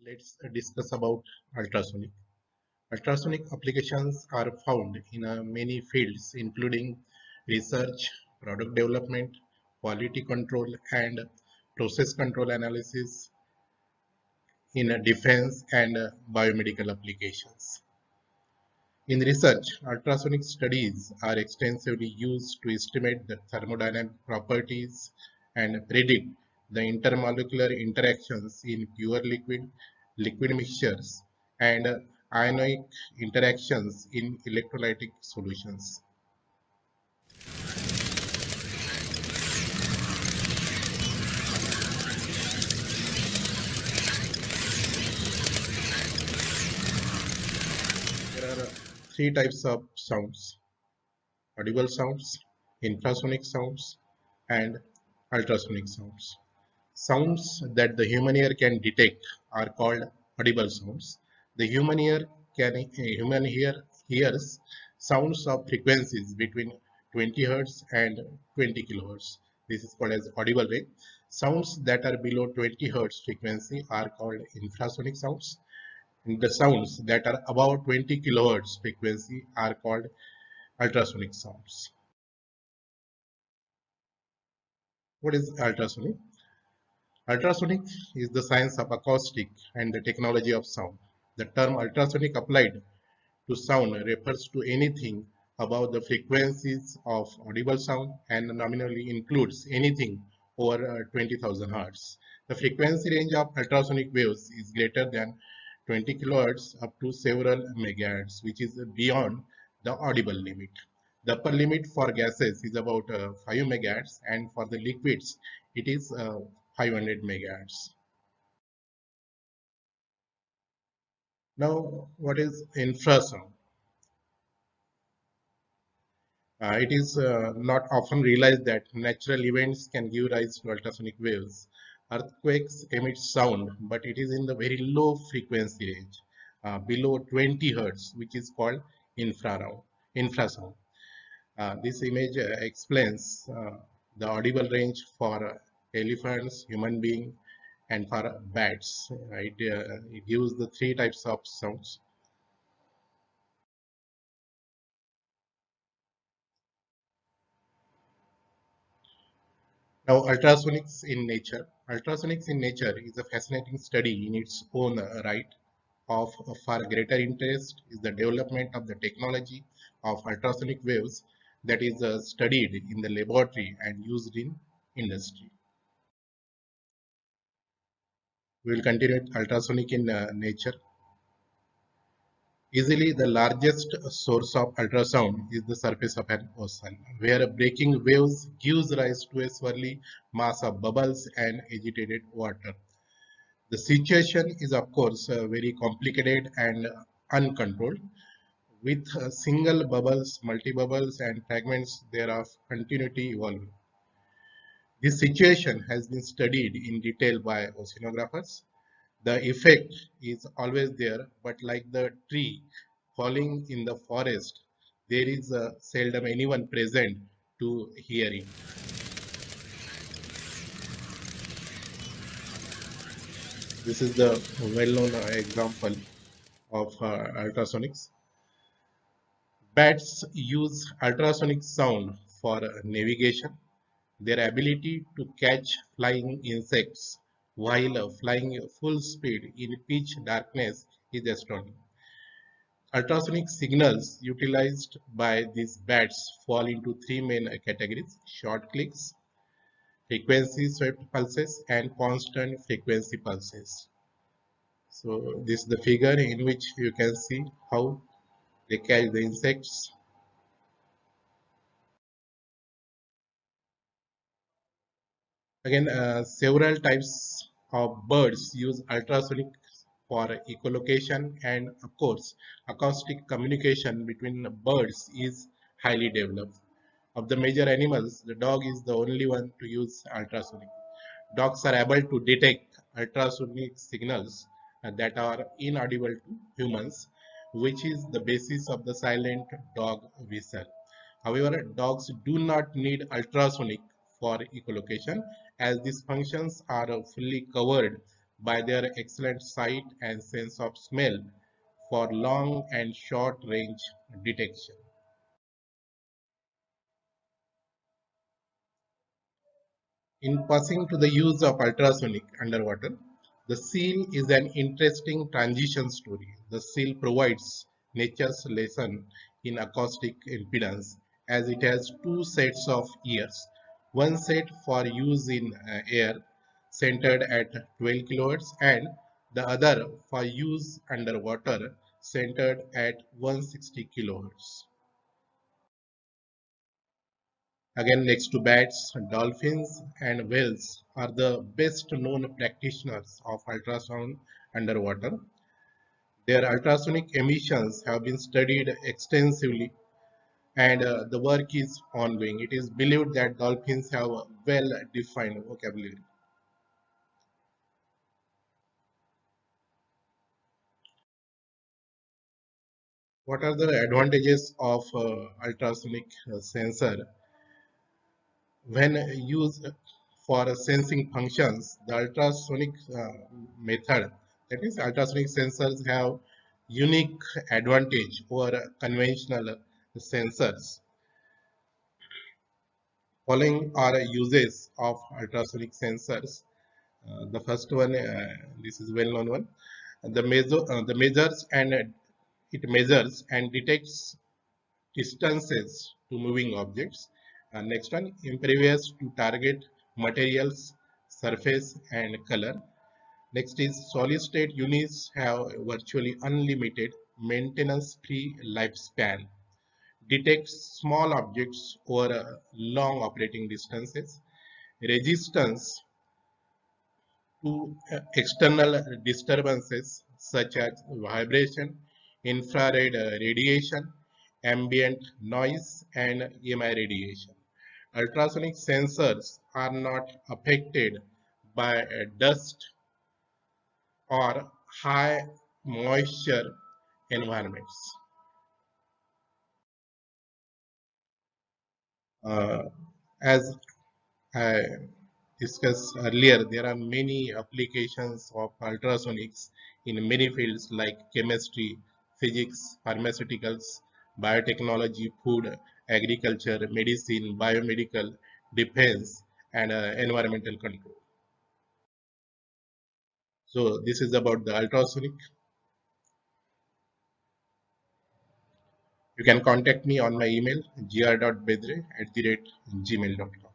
Let's discuss about ultrasonic. Ultrasonic applications are found in many fields, including research, product development, quality control, and process control analysis in defense and biomedical applications. In research, ultrasonic studies are extensively used to estimate the thermodynamic properties and predict the intermolecular interactions in pure liquid, liquid mixtures, and ionic interactions in electrolytic solutions. There are three types of sounds: audible sounds, infrasonic sounds, and ultrasonic sounds. Sounds that the human ear can detect are called audible sounds. The human ear hears sounds of frequencies between 20 Hz and 20 kilohertz. This is called as audible range. Sounds that are below 20 Hz frequency are called infrasonic sounds. And the sounds that are above 20 kilohertz frequency are called ultrasonic sounds. What is ultrasonic? Ultrasonic is the science of acoustic and the technology of sound. The term ultrasonic applied to sound refers to anything above the frequencies of audible sound and nominally includes anything over 20,000 Hz. The frequency range of ultrasonic waves is greater than 20 kHz up to several megahertz, which is beyond the audible limit. The upper limit for gases is about 5 megahertz, and for the liquids, it is 500 megahertz. Now, what is infrasound? It is not often realized that natural events can give rise to ultrasonic waves. Earthquakes emit sound, but it is in the very low frequency range, below 20 Hz, which is called infrasound. This image explains the audible range for elephants, human being, and for bats. It gives the three types of sounds. Now, ultrasonics in nature. Ultrasonics in nature is a fascinating study in its own right. Of far greater interest is the development of the technology of ultrasonic waves that is studied in the laboratory and used in industry. We will continue with ultrasonic in nature. Easily, the largest source of ultrasound is the surface of an ocean, where breaking waves gives rise to a swirly mass of bubbles and agitated water. The situation is, of course, very complicated and uncontrolled, with single bubbles, multi-bubbles, and fragments thereof continuity evolving. This situation has been studied in detail by oceanographers. The effect is always there, but like the tree falling in the forest, there is seldom anyone present to hear it. This is the well-known example of ultrasonics. Bats use ultrasonic sound for navigation. Their ability to catch flying insects while flying full speed in pitch darkness is astounding. Ultrasonic signals utilized by these bats fall into three main categories: short clicks, frequency swept pulses, and constant frequency pulses. So this is the figure in which you can see how they catch the insects. Again, several types of birds use ultrasonic for echolocation, and of course, acoustic communication between birds is highly developed. Of the major animals, the dog is the only one to use ultrasonic. Dogs are able to detect ultrasonic signals that are inaudible to humans, which is the basis of the silent dog whistle. However, dogs do not need ultrasonic for echolocation, as these functions are fully covered by their excellent sight and sense of smell for long and short range detection. In passing to the use of ultrasonic underwater, the seal is an interesting transition story. The seal provides nature's lesson in acoustic impedance as it has two sets of ears. One set for use in air centered at 12 kilohertz and the other for use underwater centered at 160 kilohertz. Again, next to bats, dolphins and whales are the best known practitioners of ultrasound underwater. Their ultrasonic emissions have been studied extensively and the work is ongoing. It is believed that dolphins have a well-defined vocabulary. What are the advantages of ultrasonic sensor? When used for sensing functions, the ultrasonic method, that is, ultrasonic sensors have unique advantage over conventional sensors. Following are uses of ultrasonic sensors. The first one, this is well-known one. The measures and it measures and detects distances to moving objects. Next one, impervious to target materials, surface and color. Next is solid state units have virtually unlimited maintenance-free lifespan. Detects small objects over long operating distances. Resistance to external disturbances such as vibration, infrared radiation, ambient noise, and EMI radiation. Ultrasonic sensors are not affected by dust or high moisture environments. Uh, as I discussed earlier, there are many applications of ultrasonics in many fields like chemistry, physics, pharmaceuticals, biotechnology, food, agriculture, medicine, biomedical, defense, and environmental control. So this is about the ultrasonic. You can contact me on my email gr.bedre@gmail.com.